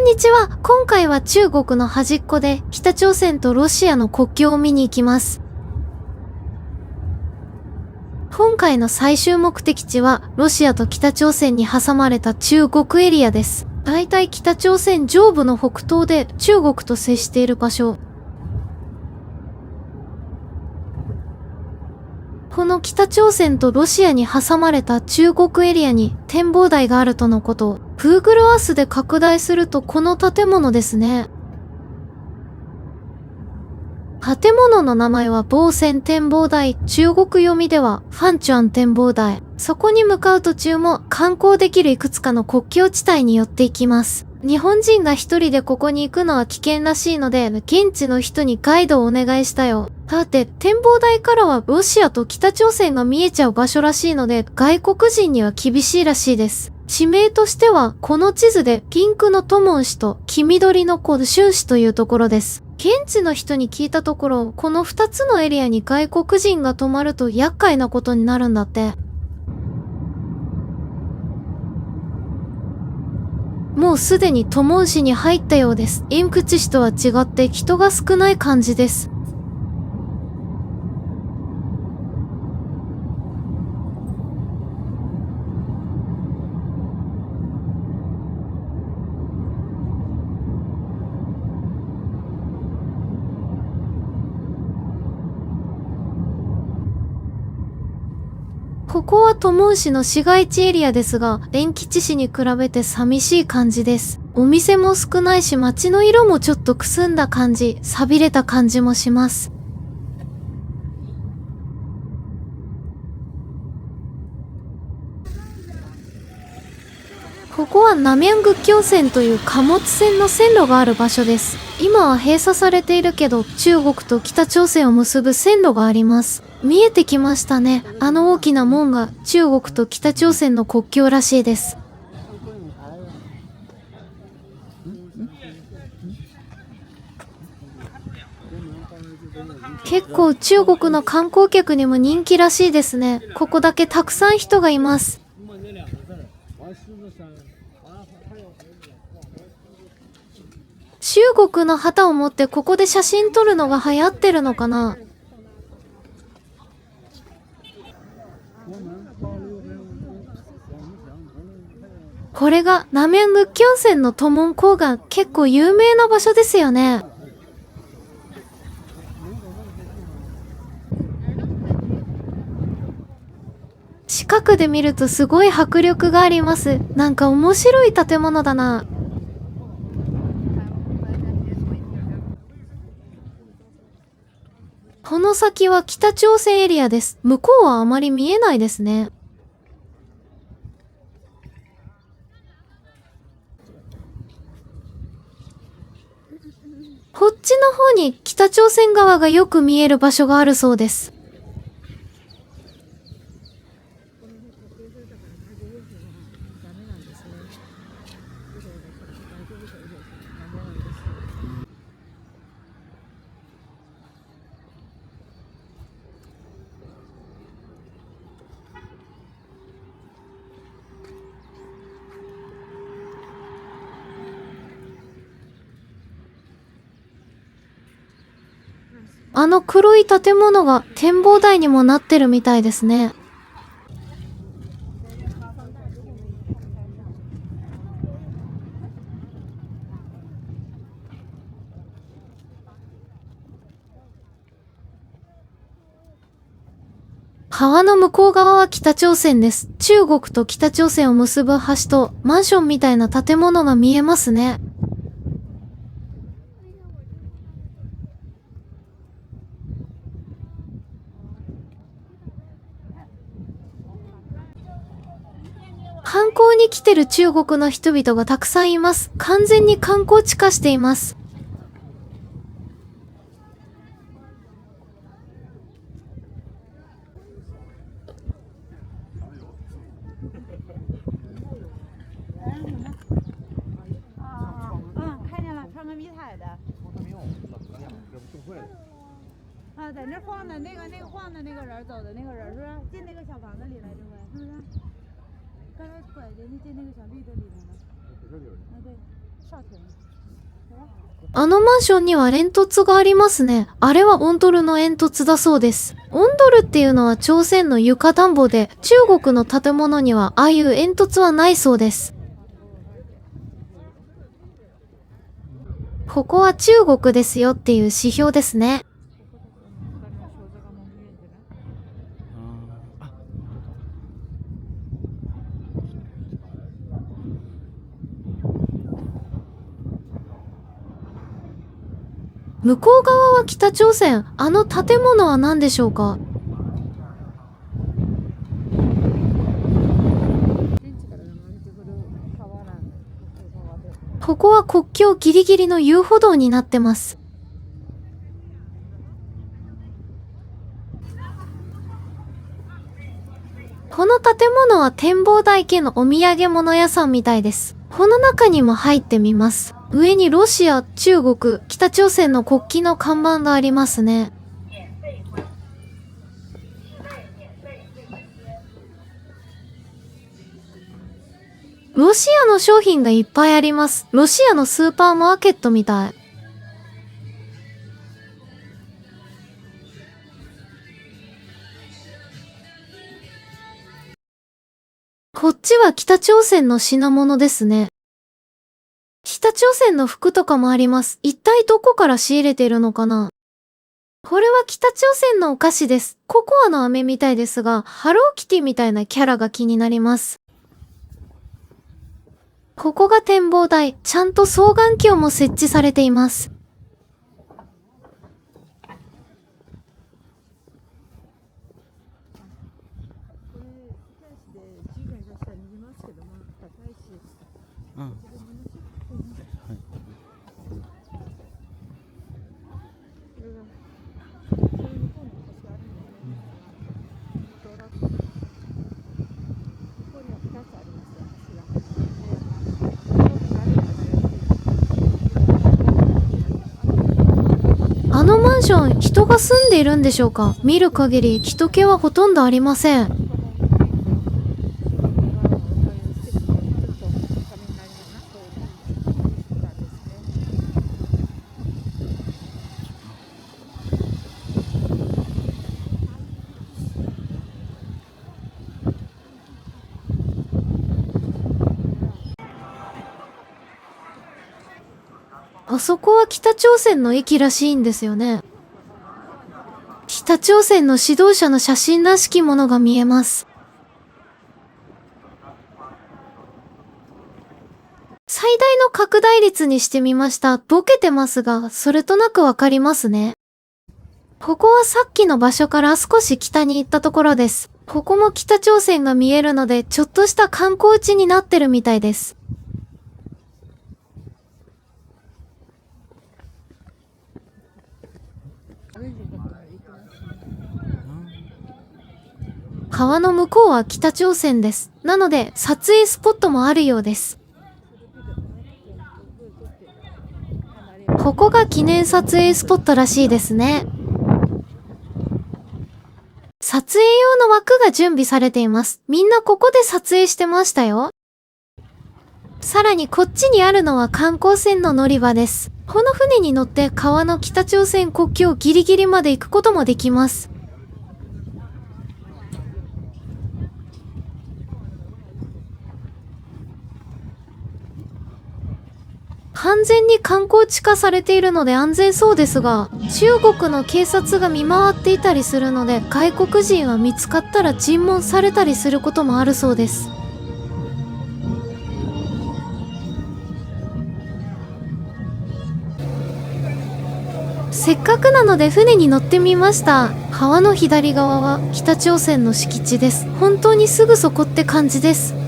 んにちは。今回は中国の端っこで北朝鮮とロシアの国境を見に行きます。今回の最終目的地はロシアと北朝鮮に挟まれた中国エリアです。だいたい北朝鮮上部の北東で中国と接している場所。この北朝鮮とロシアに挟まれた中国エリアに展望台があるとのこと。Google Earth で拡大するとこの建物ですね。建物の名前は防戦展望台。中国読みではファンチュアン展望台。そこに向かう途中も観光できるいくつかの国境地帯に寄っていきます。日本人が一人でここに行くのは危険らしいので、現地の人にガイドをお願いしたよ。だって展望台からはロシアと北朝鮮が見えちゃう場所らしいので、外国人には厳しいらしいです。地名としては、この地図でピンクのトモン市と黄緑のシュン市というところです。現地の人に聞いたところ、この2つのエリアに外国人が泊まると厄介なことになるんだって。もうすでにトモン市に入ったようです。インクチ市とは違って人が少ない感じです。ここはトモン市の市街地エリアですが、連吉市に比べて寂しい感じです。お店も少ないし、街の色もちょっとくすんだ感じ、寂れた感じもします。ここは南面仏教線という貨物船の線路がある場所です。今は閉鎖されているけど、中国と北朝鮮を結ぶ線路があります。見えてきましたね。あの大きな門が中国と北朝鮮の国境らしいです。結構中国の観光客にも人気らしいですね。ここだけたくさん人がいます。中国の旗を持ってここで写真撮るのが流行ってるのかな。これが南面仏教線のトモン高岩、結構有名な場所ですよね。近くで見るとすごい迫力があります。なんか面白い建物だな。この先は北朝鮮エリアです。向こうはあまり見えないですね。こっちの方に北朝鮮側がよく見える場所があるそうです。あの黒い建物が展望台にもなってるみたいですね。川の向こう側は北朝鮮です。中国と北朝鮮を結ぶ橋とマンションみたいな建物が見えますね。観光に来てる中国の人々がたくさんいます。完全に観光地化しています。看见了，穿个迷彩的。啊，在那晃的那个晃的那个人走的那个人是不是进那个小房子里来着？是不是？刚才拐进去进那个小绿的里面了。啊，对。少田。あのマンションには煙突がありますね。あれはオンドルの煙突だそうです。オンドルっていうのは朝鮮の床暖房で、中国の建物にはああいう煙突はないそうです。ここは中国ですよっていう指標ですね。向こう側は北朝鮮。あの建物は何でしょうか？ここは国境ギリギリの遊歩道になってます。この建物は展望台家のお土産物屋さんみたいです。この中にも入ってみます。上にロシア、中国、北朝鮮の国旗の看板がありますね。ロシアの商品がいっぱいあります。ロシアのスーパーマーケットみたい。こっちは北朝鮮の品物ですね。北朝鮮の服とかもあります。一体どこから仕入れてるのかな？これは北朝鮮のお菓子です。ココアの飴みたいですが、ハローキティみたいなキャラが気になります。ここが展望台。ちゃんと双眼鏡も設置されています。うん。あのマンション、人が住んでいるんでしょうか？見る限り人気はほとんどありません。あそこは北朝鮮の駅らしいんですよね。北朝鮮の指導者の写真らしきものが見えます。最大の拡大率にしてみました。ボケてますが、それとなくわかりますね。ここはさっきの場所から少し北に行ったところです。ここも北朝鮮が見えるので、ちょっとした観光地になってるみたいです。川の向こうは北朝鮮です。なので、撮影スポットもあるようです。ここが記念撮影スポットらしいですね。撮影用の枠が準備されています。みんなここで撮影してましたよ。さらにこっちにあるのは観光船の乗り場です。この船に乗って川の北朝鮮国境ギリギリまで行くこともできます。完全に観光地化されているので安全そうですが、中国の警察が見回っていたりするので、外国人は見つかったら尋問されたりすることもあるそうです。せっかくなので船に乗ってみました。川の左側は北朝鮮の敷地です。本当にすぐそこって感じです。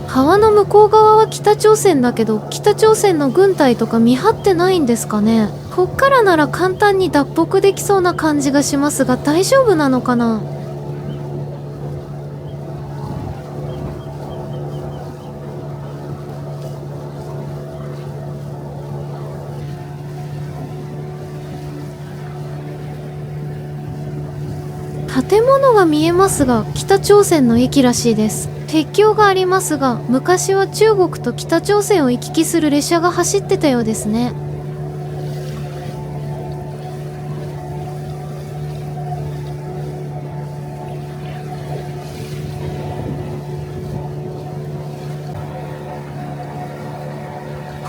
川の向こう側は北朝鮮だけど、北朝鮮の軍隊とか見張ってないんですかね。こっからなら簡単に脱北できそうな感じがしますが、大丈夫なのかな？建物が見えますが、北朝鮮の駅らしいです。鉄橋がありますが、昔は中国と北朝鮮を行き来する列車が走ってたようですね。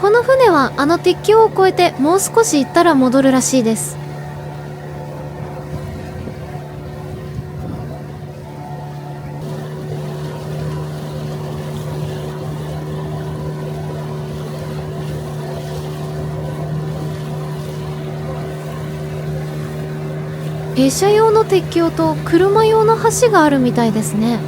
この船はあの鉄橋を越えてもう少し行ったら戻るらしいです。列車用の鉄橋と車用の橋があるみたいですね。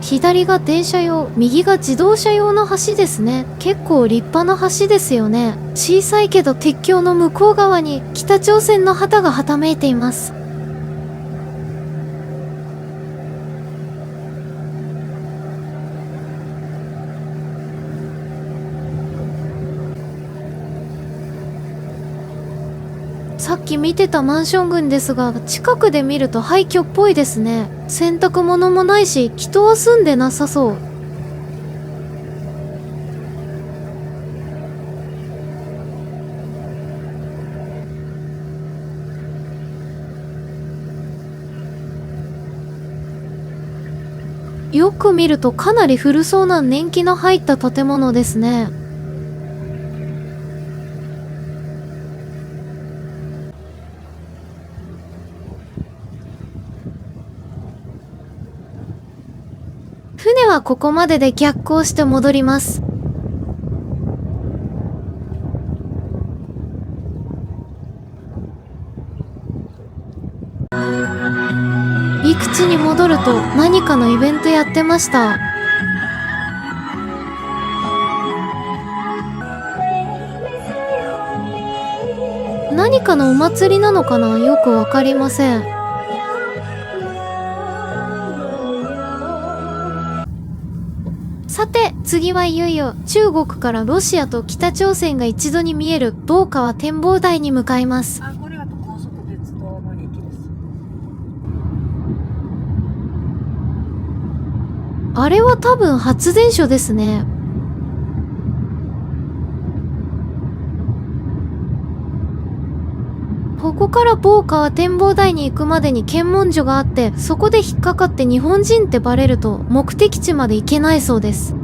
左が電車用、右が自動車用の橋ですね。結構立派な橋ですよね。小さいけど鉄橋の向こう側に北朝鮮の旗がはためいています。さっき見てたマンション群ですが、近くで見ると廃墟っぽいですね。洗濯物もないし、人は住んでなさそう。よく見るとかなり古そうな年季の入った建物ですね。船はここまでで逆行して戻ります。陸地に戻ると何かのイベントやってました。何かのお祭りなのかな、よくわかりません。さて次はいよいよ中国からロシアと北朝鮮が一度に見える某川展望台に向かいます。あ、これが高速鉄道の駅です。あれは多分発電所ですね。ここから某川展望台に行くまでに検問所があって、そこで引っかかって日本人ってバレると目的地まで行けないそうです。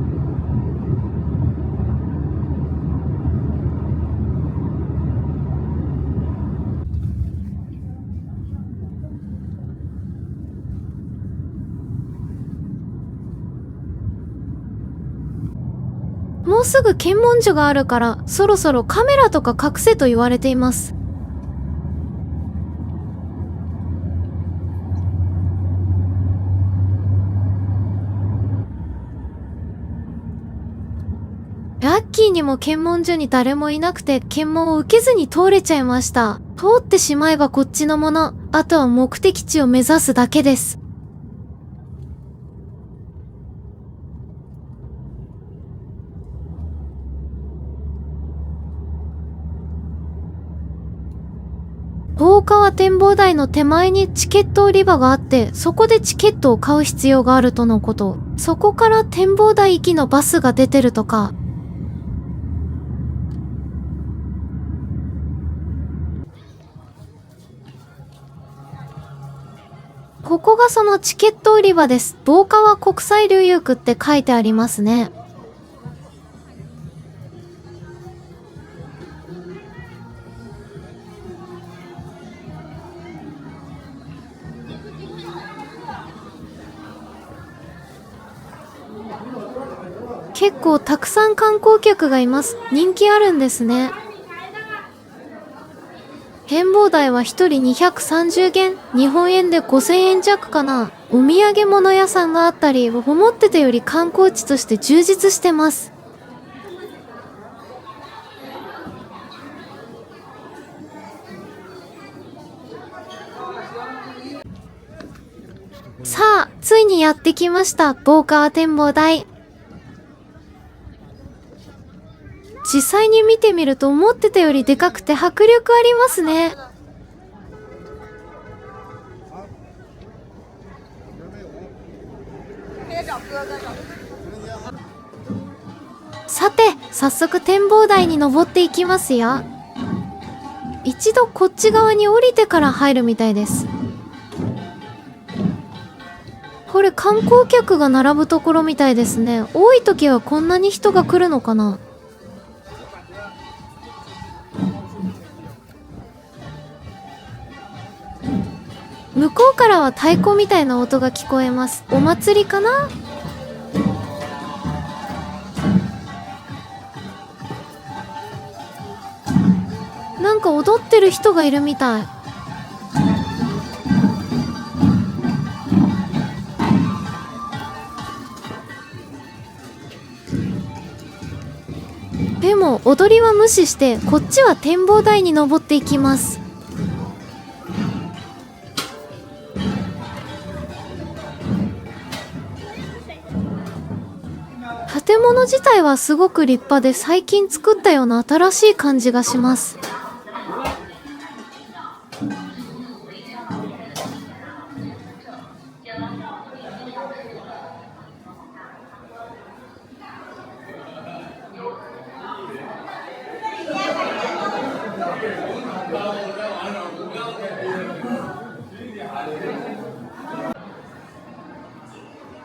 もうすぐ検問所があるから、そろそろカメラとか隠せと言われています。ラッキーにも検問所に誰もいなくて、検問を受けずに通れちゃいました。通ってしまえばこっちのもの。あとは目的地を目指すだけです。大川展望台の手前にチケット売り場があって、そこでチケットを買う必要があるとのこと。そこから展望台行きのバスが出てるとか。ここがそのチケット売り場です。大川国際旅遊区って書いてありますね。結構たくさん観光客がいます。人気あるんですね。展望台は1人230元、日本円で5000円弱かな。お土産物屋さんがあったり、思ってたより観光地として充実してます。ついにやってきました、防川展望台。実際に見てみると思ってたよりでかくて迫力ありますね。さて、早速展望台に登っていきますよ。一度こっち側に降りてから入るみたいです。これ観光客が並ぶところみたいですね。多い時はこんなに人が来るのかな。向こうからは太鼓みたいな音が聞こえます。お祭りかな？なんか踊ってる人がいるみたい。でも踊りは無視してこっちは展望台に登っていきます。建物自体はすごく立派で最近作ったような新しい感じがします。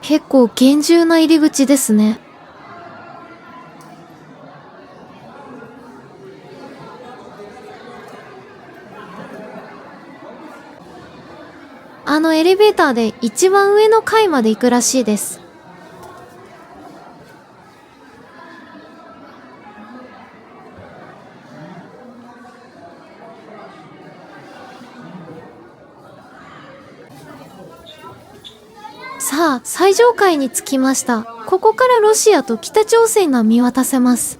結構厳重な入り口ですね。エレベーターで一番上の階まで行くらしいです。さあ、最上階に着きました。ここからロシアと北朝鮮が見渡せます。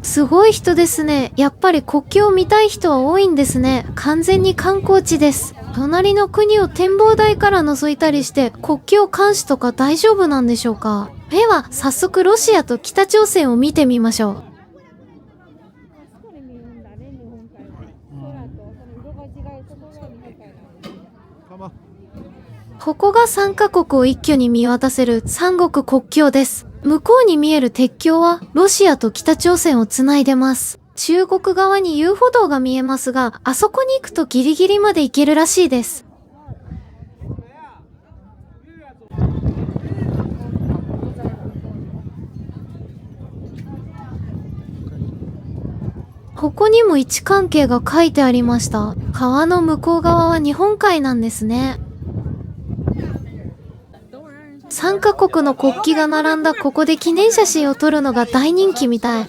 すごい人ですね。やっぱり国境を見たい人は多いんですね。完全に観光地です。隣の国を展望台から覗いたりして国境監視とか大丈夫なんでしょうか。では、早速ロシアと北朝鮮を見てみましょう。ここが3カ国を一挙に見渡せる三国国境です。向こうに見える鉄橋はロシアと北朝鮮をつないでます。中国側に遊歩道が見えますが、あそこに行くとギリギリまで行けるらしいです。ここにも位置関係が書いてありました。川の向こう側は日本海なんですね。3カ国の国旗が並んだここで記念写真を撮るのが大人気みたい。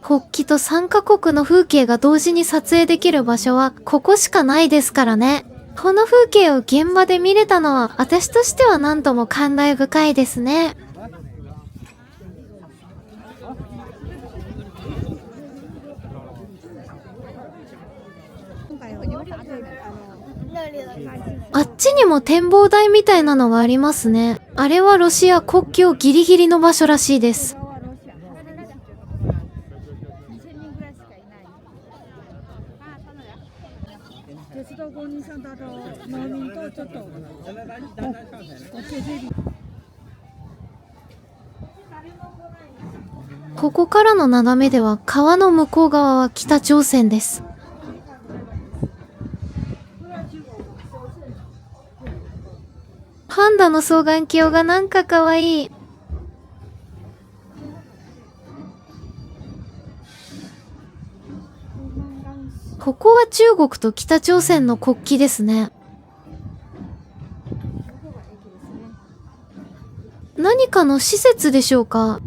国旗と3カ国の風景が同時に撮影できる場所はここしかないですからね。この風景を現場で見れたのは私としては何とも感慨深いですね。あっちにも展望台みたいなのがありますね。あれはロシア国境ギリギリの場所らしいです。ここからの眺めでは川の向こう側は北朝鮮です。パンダの双眼鏡がなんかかわいい。ここは中国と北朝鮮の国旗ですね。何かの施設でしょうか。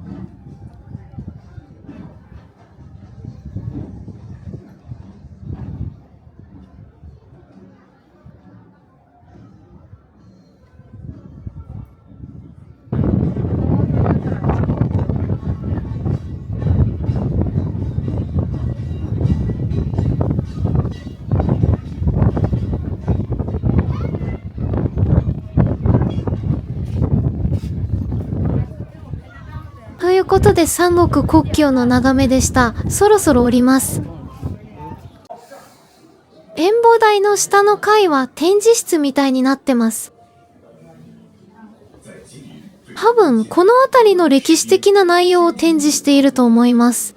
ことで三国国境の眺めでした。そろそろ降ります。展望台の下の階は展示室みたいになってます。多分この辺りの歴史的な内容を展示していると思います。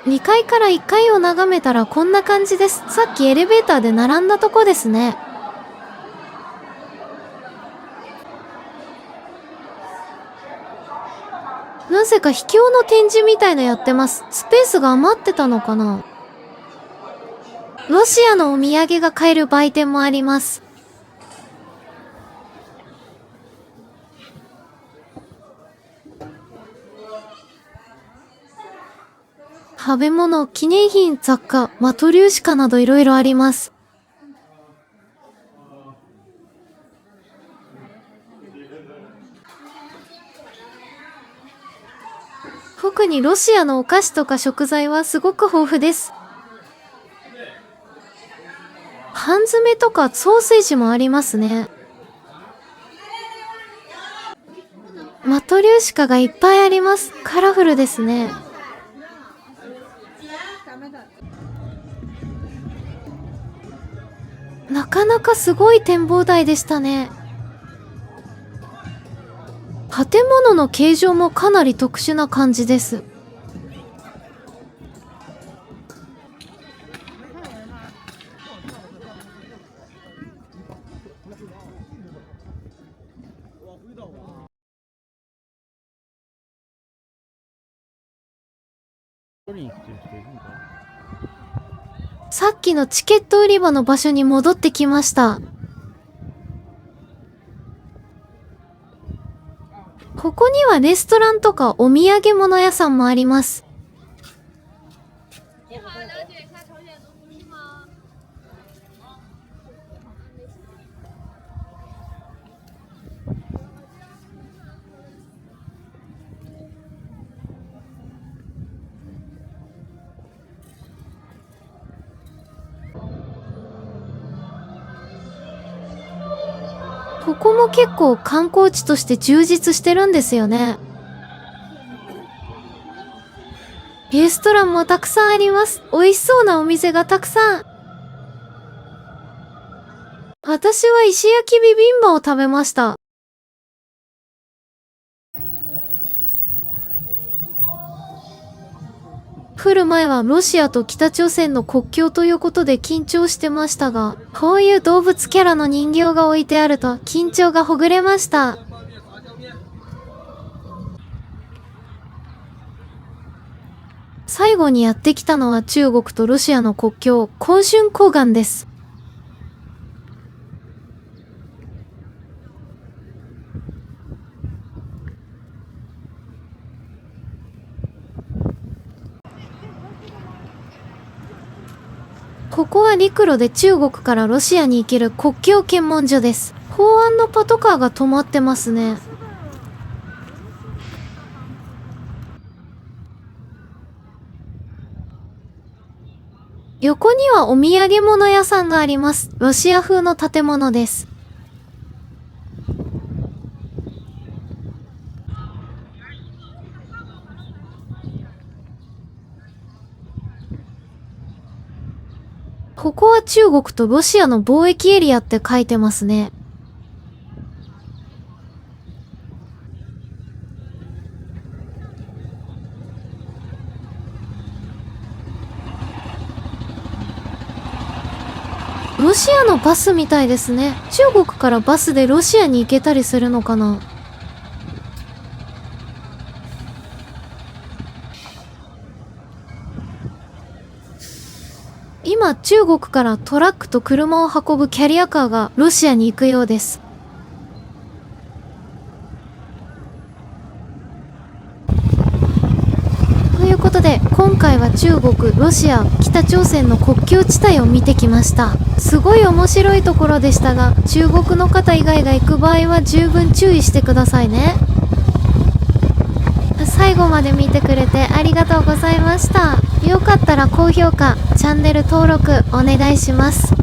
2階から1階を眺めたらこんな感じです。さっきエレベーターで並んだとこですね。なぜか秘境の展示みたいのやってます。スペースが余ってたのかな。ロシアのお土産が買える売店もあります。食べ物、記念品、雑貨、マトリューシカなどいろいろあります。特にロシアのお菓子とか食材はすごく豊富です。缶詰とかソーセージもありますね。マトリューシカがいっぱいあります。カラフルですね。なかなかすごい展望台でしたね。建物の形状もかなり特殊な感じです。さっきのチケット売り場の場所に戻ってきました。ここにはレストランとかお土産物屋さんもあります。ここも結構観光地として充実してるんですよね。レストランもたくさんあります。美味しそうなお店がたくさん。私は石焼きビビンバを食べました。来る前はロシアと北朝鮮の国境ということで緊張してましたが、こういう動物キャラの人形が置いてあると緊張がほぐれました。最後にやってきたのは中国とロシアの国境、琿春湖岸です。ここは陸路で中国からロシアに行ける国境検問所です。公安のパトカーが止まってますね。横にはお土産物屋さんがあります。ロシア風の建物です。ここは中国とロシアの貿易エリアって書いてますね。ロシアのバスみたいですね。中国からバスでロシアに行けたりするのかな。今中国からトラックと車を運ぶキャリアカーがロシアに行くようです。ということで今回は中国、ロシア、北朝鮮の国境地帯を見てきました。すごい面白いところでしたが、中国の方以外が行く場合は十分注意してくださいね。最後まで見てくれてありがとうございました。よかったら高評価、チャンネル登録お願いします。